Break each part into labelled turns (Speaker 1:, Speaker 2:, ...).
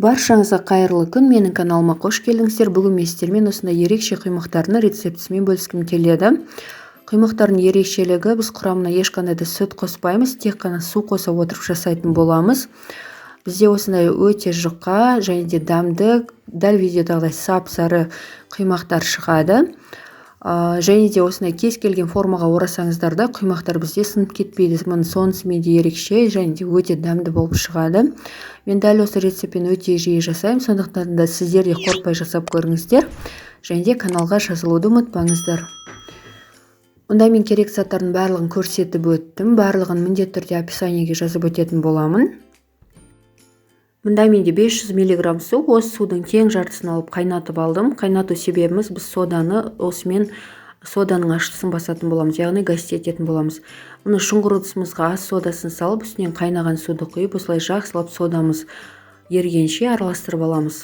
Speaker 1: Баршаңызға қайырлы күн, менің каналыма қош келдіңіздер. Бүгін мен сіздермен осындай ерекше құймақтардың рецептісімен бөліскім келеді. Құймақтардың ерекшелігі, біз құрамына ешқандай да сүт қоспаймыз, тек қана су қоса отырып жасайтын боламыз. Бізде осындай өте жұқа және де дәмді, дәл видеодағыдай сап-сары құймақтар шығады. Және де осындай кез келген формаға орасаңыздар да құймақтар бізде сынып кетпейді. Сонысымен де ерекше және де өте дәмді болып шығады. Мен дәл осы рецептпен өте жиі жасаймын, сондықтан да сіздер де қорықпай жасап көріңіздер. Және де каналға жазылуды ұмытпаңыздар. Мұнда мен керек заттардың барлығын көрсетіп өттім. Барлығын міндетті түрде описаниеге жазып өтетін боламын. Мұнда менде 500 мг су, осы судың тең жартысын алып қайнатып алдым. Қайнату себебіміз біз соданы осымен соданың ащысын басатын боламыз, яғни гасить ететін боламыз. Мұны шұңғыр ыдысымызға ас содасын салып, үстінен қайнаған суды құйып, осылай жақсылап содамыз ергенше араластырып аламыз.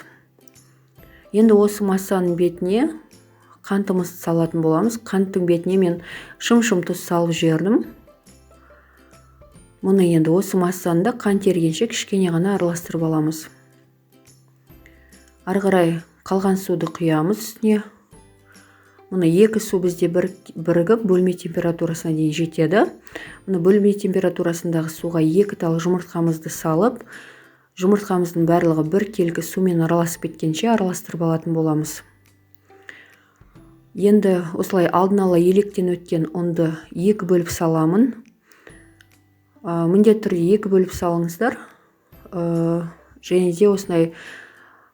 Speaker 1: Енді осы массаның бетіне қантымызды салатын боламыз. Қанттың бетіне мен шым-шым тұз салып жібердім. Мұны енді осы массаны да қант ергенше кішкене ғана араластырып аламыз. Ары қарай қалған суды құямыз үстіне. Мұны екі су бізде бірігіп бөлме температурасына дейін жетеді. Мұны бөлме температурасындағы суға 2 тал жұмыртқамызды салып, жұмыртқамыздың барлығы бір келкі сумен араласып кеткенше араластырып алатын боламыз. Енді осылай алдын ала електен өткен ұнды 2 бөліп саламын. Міндетті түрде 2 бөліп салыңыздар. Және де осындай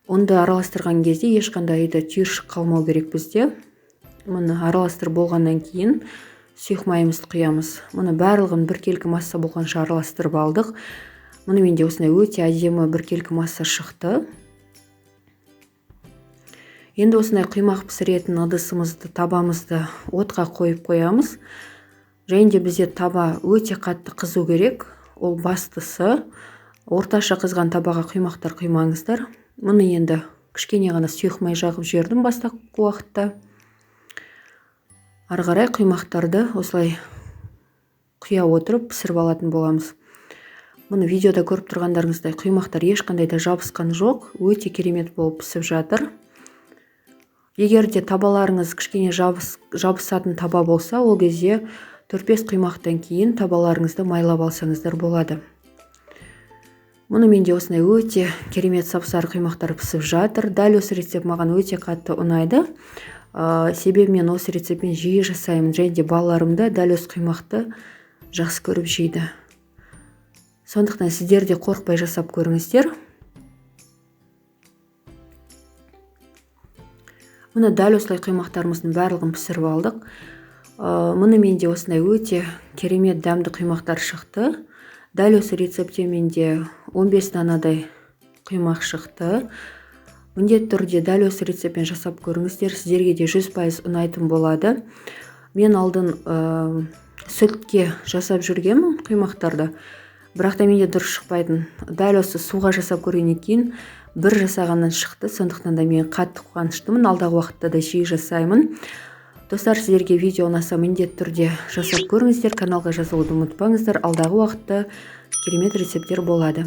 Speaker 1: ұнды араластырған кезде ешқандай да түйіршік қалмау керек бізде. Мұны араластырып болғаннан кейін сұйық майымызды құямыз. Мұны барлығын бір келкі масса болғанша араластырып алдық. Мұны менде осындай өте әдемі бір келкі масса шықты. Енді осындай құймақ пісіретін ыдысымызды, табамызды отқа қойып қоямыз. Және де бізде таба өте қатты қызу керек. Ол бастысы. Орташа қызған табаға құймақтар құймаңыздар. Мұны енді кішкене ғана сұйық май жағып жібердім бастапқы уақытта. Ары қарай құймақтарды осылай құя отырып пісіріп алатын боламыз. Мұны видеода көріп тұрғандарыңыздай құймақтар ешқандай да жабысқан жоқ. Өте керемет болып пісіп жатыр. Егер де табаларыңыз кішкене жабысатын таба болса, ол кезде 4-5 құймақтан кейін табаларыңызды майлап алсаңыздар болады. Мұны менде осындай өте керемет сап-сары құймақтар пісіп жатыр. Дәл осы рецепт маған өте қатты ұнайды. Себебі мен осы рецептпен жиі жасаймын. Және де балаларым да дәл осы құймақты жақсы көріп жейді. Сондықтан сіздер де қорықпай жасап көріңіздер. Мұны дәл осылай құймақтарымыздың барлығын пісіріп алдық. Мұны менде осындай өте керемет дәмді құймақтар шықты. Дәл осы рецептте менде 15 данадай құймақ шықты. Міндетті түрде дәл осы рецептпен жасап көріңіздер. Сіздерге де 100% ұнайтын болады. Мен алдын сүтке жасап жүргенмін құймақтарды. Бірақ та менде дұрыс шықпайтын. Дәл осы суға жасап көргеннен кейін бір жасағаннан шықты. Сондықтан да мен қатты қуаныштымын. Алдағы уақытта да жиі жасаймын. Достар, сіздерге видео ұнаса міндетті түрде жасап көріңіздер. Каналға жазылуды ұмытпаңыздар. Алдағы уақытта керемет рецепттер болады.